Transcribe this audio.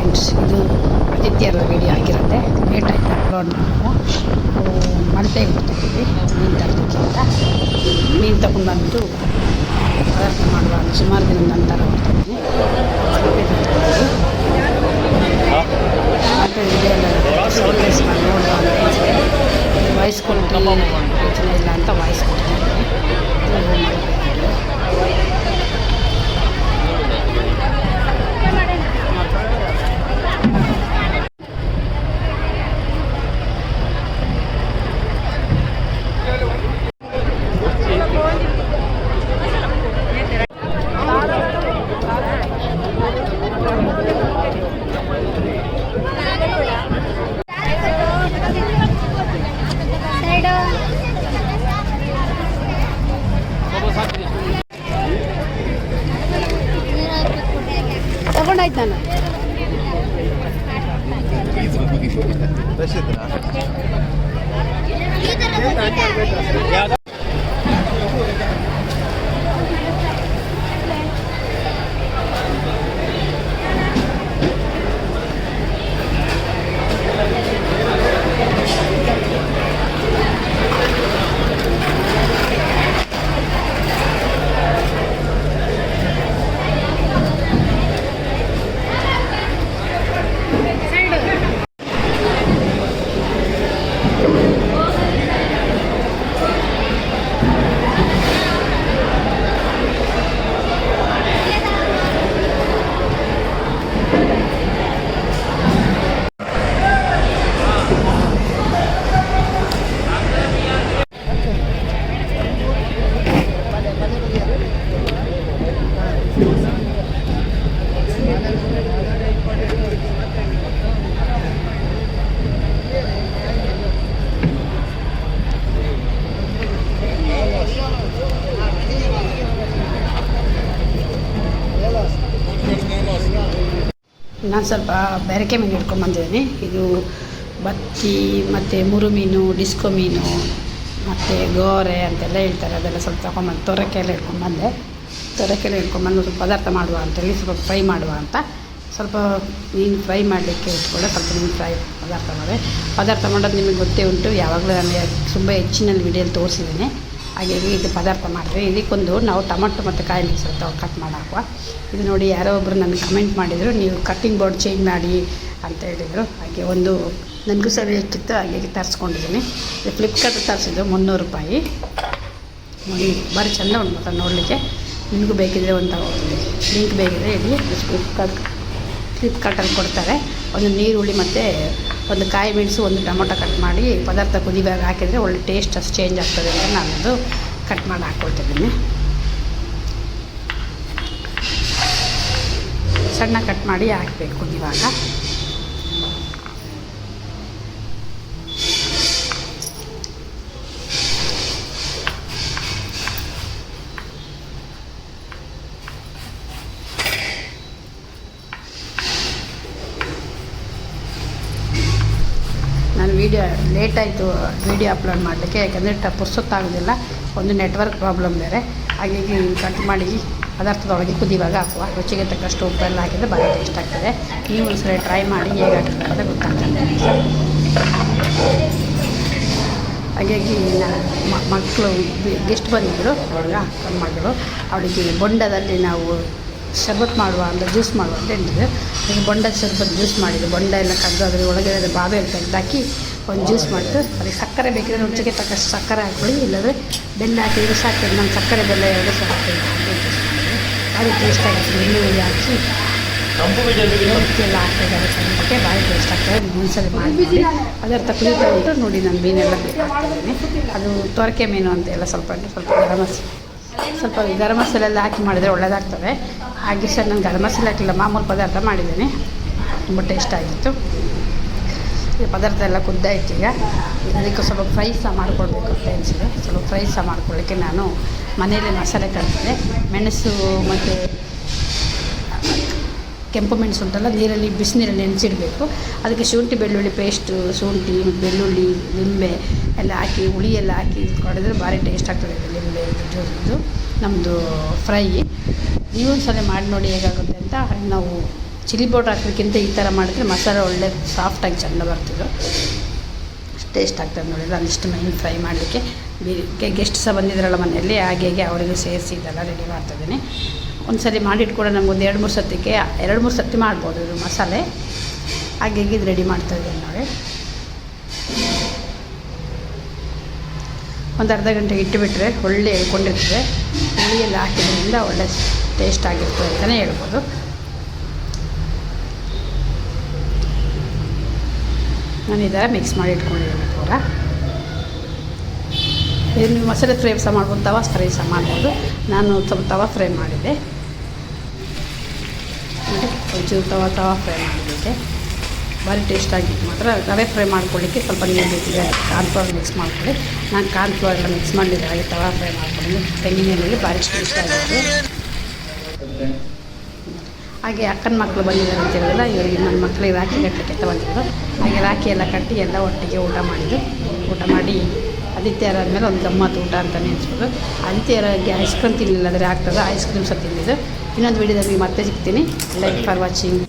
Friends, ಇದು ಆದಿತ್ಯರ video ಆಗಿರುತ್ತೆ. Late ಆಯಿತು ಅಪ್ಲೋಡ್ ಮಾಡುವ. ಮಲ್ಪೆಗೆ ಹೋಗ್ತಾಯಿದ್ವಿ ಮೀನು ತರಲಿಕ್ಕೆ ಅಂತ. ಮೀನು ತಗೊಂಡ್ಬಂದು ಪದಾರ್ಥ ಮಾಡುವ ಅಂತ ಸುಮಾರು ದಿನದ ನಂತರ ಹೋಗ್ತಾಯಿದ್ದೀನಿ. ಮತ್ತು ವಿಡಿಯೋ ಸೌಂಡ್ಲೆಸ್ ಮಾಡಿ ನೋಡುವ ಅಂತ ವಾಯ್ಸ್ ಕ್ವಾಲಿಟಿ ಯೋಚನೆ ಇಲ್ಲ ಅಂತ ವಾಯ್ಸ್ ಕೊಡ್ತಾಯಿದ್ದೀನಿ. ತಗೊಂಡಾಯ್ತು ನಾನು. ನಾನು ಸ್ವಲ್ಪ ಬೆರಕೆ ಮೀನು ಹಿಡ್ಕೊಂಡ್ಬಂದಿದ್ದೀನಿ. ಇದು ಬತ್ತಿ ಮತ್ತು ಮುರು ಮೀನು, ಡಿಸ್ಕೋ ಮೀನು ಮತ್ತು ಗೋರೆ ಅಂತೆಲ್ಲ ಹೇಳ್ತಾರೆ. ಅದೆಲ್ಲ ಸ್ವಲ್ಪ ತೊಗೊಂಬಂದು ತೊರಕೆಲ್ಲ ಹಿಡ್ಕೊಂಡ್ಬಂದೆ. ತೊರಕೆಲ್ಲ ಹಿಡ್ಕೊಂಡ್ಬಂದು ಸ್ವಲ್ಪ ಪದಾರ್ಥ ಮಾಡುವ ಅಂತೇಳಿ ಸ್ವಲ್ಪ ಫ್ರೈ ಮಾಡುವ ಅಂತ ಸ್ವಲ್ಪ ಮೀನು ಫ್ರೈ ಮಾಡಲಿಕ್ಕೆ ಇಟ್ಕೊಂಡೆ. ಸ್ವಲ್ಪ ಮೀನು ಫ್ರೈ ಪದಾರ್ಥ ಮಾಡೋದು ನಿಮಗೆ ಗೊತ್ತೇ ಉಂಟು. ಯಾವಾಗಲೂ ನಾನು ತುಂಬ ಹೆಚ್ಚಿನಲ್ಲಿ ವಿಡಿಯೋಲಿ ತೋರಿಸಿದ್ದೀನಿ. ಹಾಗಾಗಿ ಇದು ಪದಾರ್ಥ ಮಾಡಿದ್ರೆ ಇದಕ್ಕೊಂದು ನಾವು ಟೊಮಟೊ ಮತ್ತು ಕಾಯಿ ಮಿಕ್ಸ್ ಕಟ್ ಮಾಡಿ ಹಾಕುವ. ಇದು ನೋಡಿ, ಯಾರೋ ಒಬ್ಬರು ನನಗೆ ಕಮೆಂಟ್ ಮಾಡಿದರು, ನೀವು ಕಟ್ಟಿಂಗ್ ಬೋರ್ಡ್ ಚೇಂಜ್ ಮಾಡಿ ಅಂತ ಹೇಳಿದರು. ಹಾಗೆ ಒಂದು ನನಗೂ ಸಹ ಬೇಕಿತ್ತು, ಹಾಗಾಗಿ ತರಿಸ್ಕೊಂಡಿದ್ದೀನಿ. ಇದು ಫ್ಲಿಪ್ಕಾರ್ಟ್ ತರಿಸಿದ್ದು 300 ರೂಪಾಯಿ. ನೋಡಿ, ಭಾರಿ ಚೆಂದ ಉಂಟು ಮತ್ತು ನೋಡಲಿಕ್ಕೆ. ನಿಮಗೂ ಬೇಕಿದ್ದರೆ ಒಂದು ತಗೋತೀನಿ, ಲಿಂಕ್ ಬೇಕಿದ್ರೆ ಇಲ್ಲಿ ಫ್ಲಿಪ್ಕಾರ್ಟಲ್ಲಿ ಕೊಡ್ತಾರೆ. ಒಂದು ನೀರುಳ್ಳಿ ಮತ್ತು ಒಂದು ಕಾಯಿ ಮೆಣಸು, ಒಂದು ಟೊಮೊಟೊ ಕಟ್ ಮಾಡಿ ಪದಾರ್ಥ ಕುದಿದಾಗ ಹಾಕಿದರೆ ಒಳ್ಳೆ ಟೇಸ್ಟ್ ಅಷ್ಟು ಚೇಂಜ್ ಆಗ್ತದೆ ಅಂತ ನಾನದು ಕಟ್ ಮಾಡಿ ಹಾಕ್ಕೊಳ್ತಿದ್ದೀನಿ. ಸಣ್ಣ ಕಟ್ ಮಾಡಿ ಹಾಕಬೇಕು ಕುದಿವಾಗ. ನಾನು ಲೇಟ್ ಆಯಿತು ವೀಡಿಯೋ ಅಪ್ಲೋಡ್ ಮಾಡಲಿಕ್ಕೆ, ಯಾಕೆಂದರೆ ಪುರ್ಸೊತ್ತಾಗೋದಿಲ್ಲ. ಒಂದು ನೆಟ್ವರ್ಕ್ ಪ್ರಾಬ್ಲಮ್ ಬೇರೆ. ಹಾಗಾಗಿ ಕಟ್ ಮಾಡಿ ಪದಾರ್ಥದೊಳಗೆ ಕುದಿವಾಗ ಹಾಕುವ. ರುಚಿಗೆ ತಕ್ಕಷ್ಟು ಉಪ್ಪೆಲ್ಲ ಹಾಕಿದರೆ ಭಾಳ ಟೇಸ್ಟ್ ಆಗ್ತದೆ. ನೀವು ಒಂದು ಸಲ ಟ್ರೈ ಮಾಡಿ ಹೇಗಾಗ್ತದೆ ಅಂತ ಗೊತ್ತಾಗ್ತದೆ. ಹಾಗಾಗಿ ಮಕ್ಕಳು ಗೆಸ್ಟ್ ಬಂದಿದ್ದರು, ಅಕ್ಕನ ಮಗಳು. ಅವಳಿಗೆ ಬೊಂಡದಲ್ಲಿ ನಾವು ಶರ್ಬತ್ ಮಾಡುವ ಅಂತ ಜ್ಯೂಸ್ ಮಾಡುವ ಅಂತ ಹೇಳಿದ್ರು. ಈಗ ಬೊಂಡದ ಶರ್ಬತ್ ಜ್ಯೂಸ್ ಮಾಡಿದ್ದು. ಬೊಂಡ ಎಲ್ಲ ಕದ್ದು ಅದರ ಒಳಗಡೆ ಬಾವೆ ತೆಗೆದಾಕಿ ಒಂದು ಜ್ಯೂಸ್ ಮಾಡಿದ್ದು. ಅದಕ್ಕೆ ಸಕ್ಕರೆ ಬೇಕಿದ್ರೆ ರುಚಿಗೆ ತಕ್ಕಷ್ಟು ಸಕ್ಕರೆ ಹಾಕ್ಕೊಳ್ಳಿ, ಇಲ್ಲದ್ರೆ ಬೆಲ್ಲ ಹಾಕಿದರೆ ಸಾಕು. ನಾನು ಸಕ್ಕರೆ ಬೆಲ್ಲ ಎರಡು ಸಹ ಹಾಕ್ತೀನಿ. ಭಾರಿ ಟೇಸ್ಟ್ ಆಗುತ್ತೆ. ಬೆಳ್ಳುಳ್ಳಿ ಹಾಕಿ ಎಲ್ಲ ಹಾಕ್ತಿದ್ದಾರೆ ಸಂಬಳಕ್ಕೆ ಭಾರಿ ಟೇಸ್ಟ್ ಆಗ್ತದೆ. ಒಂದ್ಸಲ ಮಾಡಿ ಪದಾರ್ಥ ಕುದೀತಾ ಉಂಟು ನೋಡಿ. ನಾನು ಮೀನೆಲ್ಲ ಹಾಕ್ತಿದ್ದೀನಿ. ಅದು ತೊರಕೆ ಮೀನು ಅಂತೆಲ್ಲ ಸ್ವಲ್ಪ ಗರಂ ಮಸಾಲೆ ಎಲ್ಲ ಹಾಕಿ ಮಾಡಿದರೆ ಒಳ್ಳೆಯದಾಗ್ತದೆ. ಹಾಗೆ ಸಹ ನಾನು ಗರಂ ಮಸಾಲೆ ಹಾಕಿಲ್ಲ, ಮಾಮೂಲು ಪದಾರ್ಥ ಮಾಡಿದ್ದೀನಿ. ತುಂಬ ಟೇಸ್ಟ್ ಆಗಿತ್ತು. ಈ ಪದಾರ್ಥ ಎಲ್ಲ ಕುದ್ದಾಯಿತು. ಈಗ ಅದಕ್ಕೆ ಸ್ವಲ್ಪ ಫ್ರೈ ಸಹ ಮಾಡಿಕೊಡ್ಬೇಕು ಅಂತ ಅನಿಸಿದೆ. ಸ್ವಲ್ಪ ಫ್ರೈ ಸಹ ಮಾಡ್ಕೊಳ್ಳಿಕ್ಕೆ ನಾನು ಮನೆಯಲ್ಲೇ ಮಸಾಲೆ ಕಲಿತಿದ್ದೆ. ಮೆಣಸು ಮತ್ತು ಕೆಂಪು ಮೆಣಸು ಉಂಟಲ್ಲ, ನೀರಲ್ಲಿ ಬಿಸಿನೀರಲ್ಲಿ ನೆನೆಸಿಡಬೇಕು. ಅದಕ್ಕೆ ಶುಂಠಿ ಬೆಳ್ಳುಳ್ಳಿ ಪೇಸ್ಟು, ಶುಂಠಿ ಬೆಳ್ಳುಳ್ಳಿ ಲಿಂಬೆ ಎಲ್ಲ ಹಾಕಿ, ಹುಳಿ ಎಲ್ಲ ಹಾಕಿ ಮಾಡಿದ್ರೆ ಭಾರಿ ಟೇಸ್ಟ್ ಆಗ್ತದೆ. ಲಿಂಬೆ ಇದು ನಮ್ಮದು ಫ್ರೈ. ನೀವು ಒಂದು ಸಲ ಮಾಡಿ ನೋಡಿ ಹೇಗಾಗುತ್ತೆ ಅಂತ. ನಾವು ಚಿಲ್ಲಿ ಪೌಡ್ರ್ ಹಾಕೋದಕ್ಕಿಂತ ಈ ಥರ ಮಾಡಿದ್ರೆ ಮಸಾಲೆ ಒಳ್ಳೆ ಸಾಫ್ಟಾಗಿ ಚೆಂದ ಬರ್ತಿದ್ದು ಟೇಸ್ಟ್ ಆಗ್ತದೆ ನೋಡಿ. ನಾನು ಇಷ್ಟು ಮೈನ್ ಫ್ರೈ ಮಾಡಲಿಕ್ಕೆ ಗೆಸ್ಟ್ ಸಹ ಬಂದಿದ್ರಲ್ಲ ಮನೆಯಲ್ಲಿ, ಹಾಗೆ ಅವರಿಗೆ ಸೇರಿಸಿ ಇದೆಲ್ಲ ರೆಡಿ ಮಾಡ್ತಾಯಿದ್ದೀನಿ. ಒಂದು ಸರಿ ಮಾಡಿಟ್ಕೊಂಡು ನಮಗೊಂದು 2-3 ಸತಿ ಮಾಡ್ಬೋದು ಇದು ಮಸಾಲೆ. ಹಾಗೆ ಇದು ರೆಡಿ ಮಾಡ್ತಾಯಿದ್ದೀನಿ ನೋಡಿ. ಒಂದು ಅರ್ಧ ಗಂಟೆಗೆ ಇಟ್ಟುಬಿಟ್ರೆ ಒಳ್ಳೆ ಹೇಳ್ಕೊಂಡಿರ್ತದೆ. ಹುಳಿಯಲ್ಲಿ ಹಾಕಿದ್ರಿಂದ ಒಳ್ಳೆ ಟೇಸ್ಟ್ ಆಗಿರ್ತದೆ ಅಂತಲೇ ಹೇಳ್ಬೋದು. ನಾನು ಈ ಥರ ಮಿಕ್ಸ್ ಮಾಡಿ ಇಟ್ಕೊಂಡಿದ್ದೀನಿ ಪೂರ. ಇದು ನೀವು ಮಸಾಲೆ ಫ್ರೈ ಸಹ ಮಾಡ್ಬೋದು, ತವಾ ಫ್ರೈ ಸಹ ಮಾಡ್ಬೋದು. ನಾನು ಸ್ವಲ್ಪ ತವಾ ಫ್ರೈ ಮಾಡಿದ್ದೆ ನೋಡಿ, ಒಂಚೂರು ತವಾ ಫ್ರೈ ಮಾಡಿದ್ದೆ, ಭಾರಿ ಟೇಸ್ಟಾಗಿತ್ತು. ಮಾತ್ರ ರವೆ ಫ್ರೈ ಮಾಡ್ಕೊಳ್ಳಿಕ್ಕೆ ಸ್ವಲ್ಪ ನೀರು ಬೇಕಿದೆ, ಕಾರ್ನ್ಫ್ಲವರ್ ಮಿಕ್ಸ್ ಮಾಡ್ಕೊಳ್ಳಿ. ನಾನು ಕಾರ್ನ್ಫ್ಲವರ್ ಎಲ್ಲ ಮಿಕ್ಸ್ ಮಾಡಿದ್ದೆ, ಹಾಗೆ ತವಾ ಫ್ರೈ ಮಾಡ್ಕೊಂಡು ತೆಂಗಿನೆಣ್ಣೆಗೆ ಭಾರಿ ಟೇಸ್ಟ್ ಆಗುತ್ತೆ. ಹಾಗೆ ಅಕ್ಕನ ಮಕ್ಕಳು ಬಂದಿದ್ದಾರೆ ಅಂತ ಹೇಳಿದ್ರೆ ಇವರಿಗೆ ನನ್ನ ಮಕ್ಕಳಿಗೆ ರಾಖಿ ಕಟ್ಟಲಿಕ್ಕೆ ಬಂದಿದ್ದರು. ಹಾಗೆ ರಾಖಿ ಎಲ್ಲ ಕಟ್ಟಿ ಎಲ್ಲ ಒಟ್ಟಿಗೆ ಊಟ ಮಾಡಿ ಆದಿತ್ಯವಾರ ಆದಮೇಲೆ ಒಂದು ಗಮ್ಮತ್ತು ಊಟ ಅಂತ ನೆನೆಸ್ಬೋದು. ಆದಿತ್ಯವಾರಕ್ಕೆ ಐಸ್ ಕ್ರೀಮ್ ತಿನ್ನಲಿಲ್ಲ ಅಂದರೆ ಆಗ್ತದೆ, ಐಸ್ ಕ್ರೀಮ್ ಸಹ ತಿಂದಿದ್ದು. ಇನ್ನೊಂದು ವೀಡಿಯೋದಲ್ಲಿ ಮತ್ತೆ ಸಿಗ್ತೀನಿ. Like for watching.